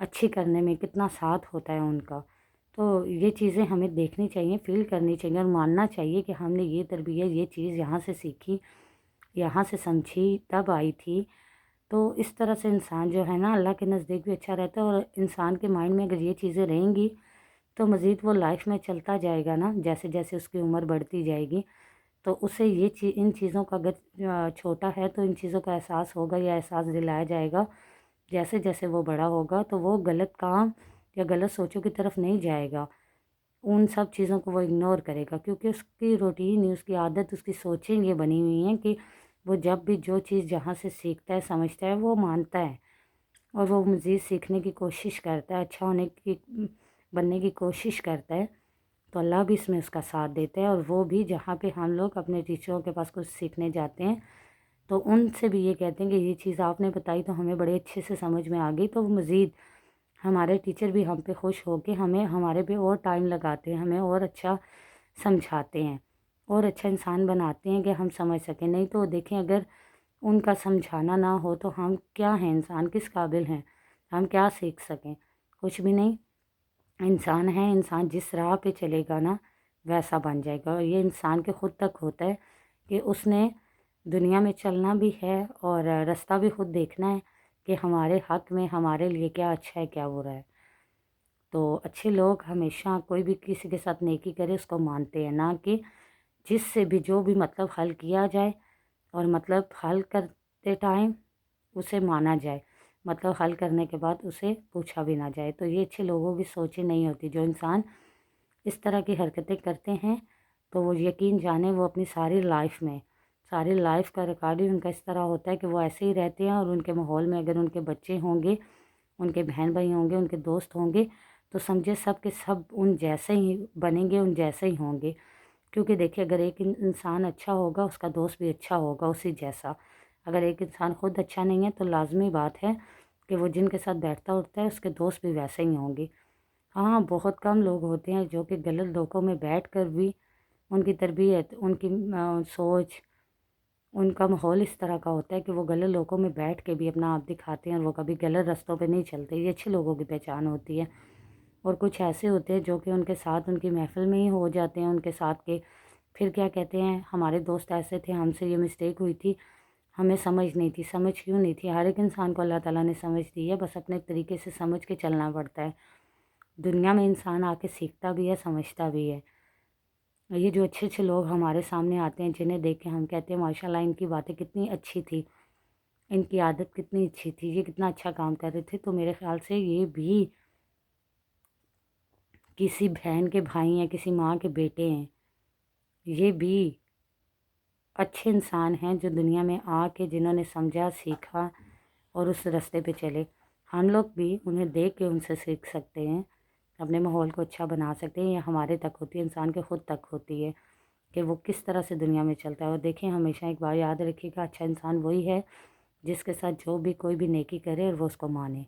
اچھی کرنے میں کتنا ساتھ ہوتا ہے ان کا۔ تو یہ چیزیں ہمیں دیکھنی چاہیے، فیل کرنی چاہیے اور ماننا چاہیے کہ ہم نے یہ تربیت، یہ چیز یہاں سے سیکھی، یہاں سے سمجھی، تب آئی تھی۔ تو اس طرح سے انسان جو ہے نا اللہ کے نزدیک بھی اچھا رہتا ہے، اور انسان کے مائنڈ میں اگر یہ چیزیں رہیں گی تو مزید وہ لائف میں چلتا جائے گا نا، جیسے جیسے اس کی عمر بڑھتی جائے گی تو اسے یہ ان چیزوں کا اگر چھوٹا ہے تو ان چیزوں کا احساس ہوگا یا احساس دلایا جائے گا۔ جیسے جیسے وہ بڑا ہوگا تو وہ غلط کام یا غلط سوچوں کی طرف نہیں جائے گا، ان سب چیزوں کو وہ اگنور کرے گا، کیونکہ اس کی روٹین، اس کی عادت، اس کی سوچیں یہ بنی ہوئی ہیں کہ وہ جب بھی جو چیز جہاں سے سیکھتا ہے، سمجھتا ہے، وہ مانتا ہے اور وہ مزید سیکھنے کی کوشش کرتا ہے، اچھا بننے کی کوشش کرتا ہے۔ تو اللہ بھی اس میں اس کا ساتھ دیتا ہے، اور وہ بھی جہاں پہ ہم لوگ اپنے ٹیچروں کے پاس کچھ سیکھنے جاتے ہیں تو ان سے بھی یہ کہتے ہیں کہ یہ چیز آپ نے بتائی تو ہمیں بڑے اچھے سے سمجھ میں آ گئی، تو وہ مزید ہمارے ٹیچر بھی ہم پہ خوش ہو کے ہمارے پہ اور ٹائم لگاتے ہیں، ہمیں اور اچھا سمجھاتے ہیں اور اچھا انسان بناتے ہیں کہ ہم سمجھ سکیں۔ نہیں تو دیکھیں اگر ان کا سمجھانا نہ ہو تو ہم کیا ہیں، انسان کس قابل ہیں، ہم کیا سیکھ سکیں، کچھ بھی نہیں۔ انسان ہے، انسان جس راہ پہ چلے گا نا ویسا بن جائے گا، اور یہ انسان کے خود تک ہوتا ہے کہ اس نے دنیا میں چلنا بھی ہے اور راستہ بھی خود دیکھنا ہے کہ ہمارے حق میں ہمارے لیے کیا اچھا ہے، کیا برا ہے۔ تو اچھے لوگ ہمیشہ کوئی بھی کسی کے ساتھ نیکی کرے اس کو مانتے ہیں، نہ کہ جس سے بھی جو بھی مطلب حل کیا جائے اور مطلب حل کرتے ٹائم اسے مانا جائے، مطلب حل کرنے کے بعد اسے پوچھا بھی نہ جائے۔ تو یہ اچھے لوگوں کی سوچیں نہیں ہوتی۔ جو انسان اس طرح کی حرکتیں کرتے ہیں تو وہ یقین جانے وہ اپنی ساری لائف کا ریکارڈ ہی ان کا اس طرح ہوتا ہے کہ وہ ایسے ہی رہتے ہیں، اور ان کے ماحول میں اگر ان کے بچے ہوں گے، ان کے بہن بھائی ہوں گے، ان کے دوست ہوں گے تو سمجھے سب کے سب ان جیسے ہی بنیں گے، ان جیسے ہی ہوں گے۔ کیونکہ دیکھیں اگر ایک انسان اچھا ہوگا اس کا دوست بھی اچھا ہوگا اسی جیسا۔ اگر ایک انسان خود اچھا نہیں ہے تو لازمی بات ہے کہ وہ جن کے ساتھ بیٹھتا اٹھتا ہے اس کے دوست بھی ویسے ہی ہوں گے۔ ہاں بہت کم لوگ ہوتے ہیں جو کہ غلط لوگوں میں بیٹھ کر بھی ان کی تربیت، ان کی سوچ، ان کا ماحول اس طرح کا ہوتا ہے کہ وہ غلط لوگوں میں بیٹھ کے بھی اپنا آپ دکھاتے ہیں، اور وہ کبھی غلط رستوں پہ نہیں چلتے۔ یہ اچھے لوگوں کی پہچان ہوتی ہے۔ اور کچھ ایسے ہوتے ہیں جو کہ ان کے ساتھ ان کی محفل میں ہی ہو جاتے ہیں ان کے ساتھ کے، پھر کیا کہتے ہیں ہمارے دوست ایسے تھے، ہم سے یہ مسٹیک ہوئی تھی، ہمیں سمجھ نہیں تھی۔ سمجھ کیوں نہیں تھی؟ ہر ایک انسان کو اللہ تعالیٰ نے سمجھ دی ہے، بس اپنے طریقے سے سمجھ کے چلنا پڑتا ہے۔ دنیا میں انسان آ کے سیکھتا بھی ہے، سمجھتا بھی ہے۔ یہ جو اچھے اچھے لوگ ہمارے سامنے آتے ہیں جنہیں دیکھ کے ہم کہتے ہیں ماشاءاللہ ان کی باتیں کتنی اچھی تھی، ان کی عادت کتنی اچھی تھی، یہ کتنا اچھا کام کر رہے تھے، تو میرے خیال سے یہ بھی کسی بہن کے بھائی ہیں، کسی ماں کے بیٹے ہیں، یہ بھی اچھے انسان ہیں جو دنیا میں آ کے جنہوں نے سمجھا، سیکھا اور اس راستے پہ چلے۔ ہم لوگ بھی انہیں دیکھ کے ان سے سیکھ سکتے ہیں، اپنے ماحول کو اچھا بنا سکتے ہیں۔ یہ ہمارے تک ہوتی ہے، انسان کے خود تک ہوتی ہے کہ وہ کس طرح سے دنیا میں چلتا ہے۔ اور دیکھیں ہمیشہ ایک بار یاد رکھیے گا، اچھا انسان وہی ہے جس کے ساتھ جو بھی کوئی بھی نیکی کرے اور وہ اس کو مانے۔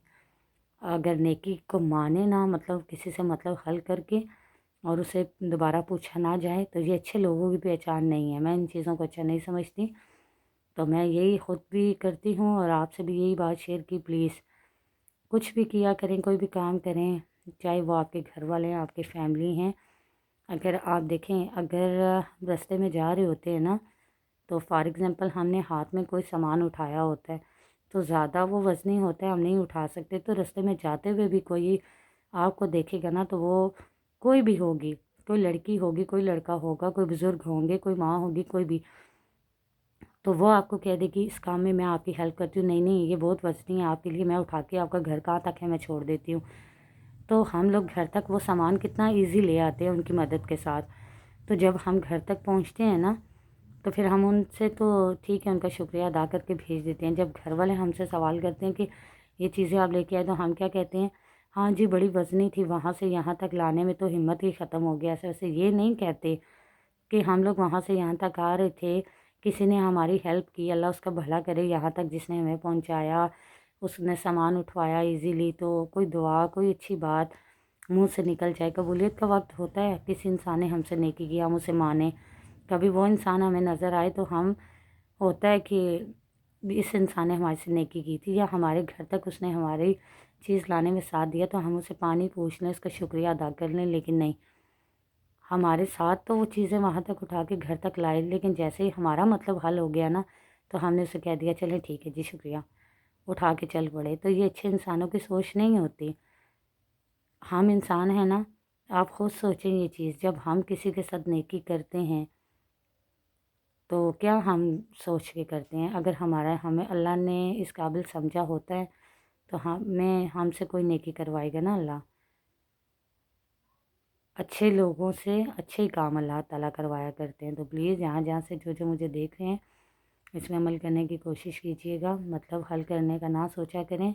اگر نیکی کو مانے نہ، مطلب کسی سے مطلب حل کر کے اور اسے دوبارہ پوچھا نہ جائے، تو یہ اچھے لوگوں کی پہچان نہیں ہے۔ میں ان چیزوں کو اچھا نہیں سمجھتی، تو میں یہی خود بھی کرتی ہوں اور آپ سے بھی یہی بات شیئر کی، پلیز کچھ بھی کیا کریں، کوئی بھی کام کریں، چاہے وہ آپ کے گھر والے ہیں، آپ کی فیملی ہیں، اگر آپ دیکھیں اگر راستے میں جا رہے ہوتے ہیں نا تو فار ایگزامپل ہم نے ہاتھ میں کوئی سامان اٹھایا ہوتا ہے تو زیادہ وہ وزنی ہوتا ہے، ہم نہیں اٹھا سکتے، تو راستے میں جاتے ہوئے بھی کوئی آپ کو دیکھے گا نا تو وہ کوئی بھی ہوگی، کوئی لڑکی ہوگی، کوئی لڑکا ہوگا، کوئی بزرگ ہوں گے، کوئی ماں ہوگی، کوئی بھی، تو وہ آپ کو کہہ دے گی اس کام میں آپ کی ہیلپ کرتی ہوں، نہیں نہیں یہ بہت وزنی ہے آپ کے لیے، میں اٹھا کے آپ کا گھر کہاں تک ہے میں چھوڑ دیتی ہوں۔ تو ہم لوگ گھر تک وہ سامان کتنا ایزی لے آتے ہیں ان کی مدد کے ساتھ۔ تو جب ہم گھر تک پہنچتے ہیں نا تو پھر ہم ان سے تو ٹھیک ہے ان کا شکریہ ادا کر کے بھیج دیتے ہیں۔ جب گھر والے ہم سے سوال کرتے ہیں کہ یہ چیزیں آپ لے کے آئے تو ہم کیا کہتے ہیں، ہاں جی بڑی وزنی تھی، وہاں سے یہاں تک لانے میں تو ہمت ہی ختم ہو گیا۔ ایسے ویسے یہ نہیں کہتے کہ ہم لوگ وہاں سے یہاں تک آ رہے تھے، کسی نے ہماری ہیلپ کی، اللہ اس کا بھلا کرے، یہاں تک جس نے ہمیں پہنچایا، اس نے سامان اٹھوایا ایزیلی، تو کوئی دعا، کوئی اچھی بات منہ سے نکل جائے۔ قبولیت کا وقت ہوتا ہے، کسی انسان نے ہم سے نیکی کیا، ہم اسے مانیں، کبھی وہ انسان ہمیں نظر آئے تو ہم ہوتا ہے کہ اس انسان نے ہمارے سے نیکی کی تھی، یا ہمارے گھر تک اس نے ہماری چیز لانے میں ساتھ دیا تو ہم اسے پانی پوچھ لیں، اس کا شکریہ ادا کر لیں، لیکن نہیں، ہمارے ساتھ تو وہ چیزیں وہاں تک اٹھا کے گھر تک لائے، لیکن جیسے ہی ہمارا مطلب حل ہو گیا نا تو ہم نے اسے کہہ دیا چلیں ٹھیک ہے جی شکریہ، اٹھا کے چل پڑے۔ تو یہ اچھے انسانوں کی سوچ نہیں ہوتی۔ ہم انسان ہیں نا، آپ خود سوچیں یہ چیز، جب ہم کسی کے ساتھ نیکی کرتے ہیں تو کیا ہم سوچ کے کرتے ہیں؟ اگر ہمیں اللہ نے اس قابل سمجھا ہوتا ہے تو ہم سے کوئی نیکی کروائے گا نا اللہ؟ اچھے لوگوں سے اچھے ہی کام اللہ تعالیٰ کروایا کرتے ہیں۔ تو پلیز جہاں جہاں سے جو مجھے دیکھ رہے ہیں اس میں عمل کرنے کی کوشش کیجیے گا، مطلب حل کرنے کا نہ سوچا کریں۔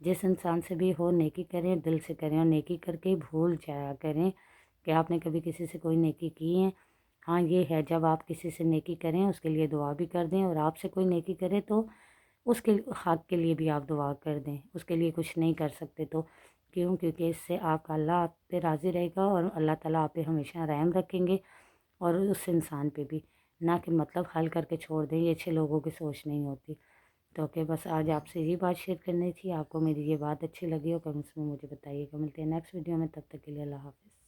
جس انسان سے بھی ہو نیکی کریں، دل سے کریں، اور نیکی کر کے بھول جایا کریں کہ آپ نے کبھی کسی سے کوئی نیکی کی ہے۔ ہاں یہ ہے، جب آپ کسی سے نیکی کریں اس کے لیے دعا بھی کر دیں، اور آپ سے کوئی نیکی کرے تو اس کے حق کے لیے بھی آپ دعا کر دیں، اس کے لیے کچھ نہیں کر سکتے تو کیونکہ اس سے آپ کا اللہ آپ پہ راضی رہے گا، اور اللہ تعالیٰ آپ پہ ہمیشہ رحم رکھیں گے، اور اس انسان پہ بھی، نہ کہ مطلب حل کر کے چھوڑ دیں۔ یہ اچھے لوگوں کی سوچ نہیں ہوتی۔ تو کہ بس آج آپ سے یہ بات شیئر کرنی تھی۔ آپ کو میری یہ بات اچھی لگی ہو کمنٹس میں مجھے بتائیے گا۔ ملتے ہیں نیکسٹ ویڈیو میں، تب تک کے لیے اللہ حافظ۔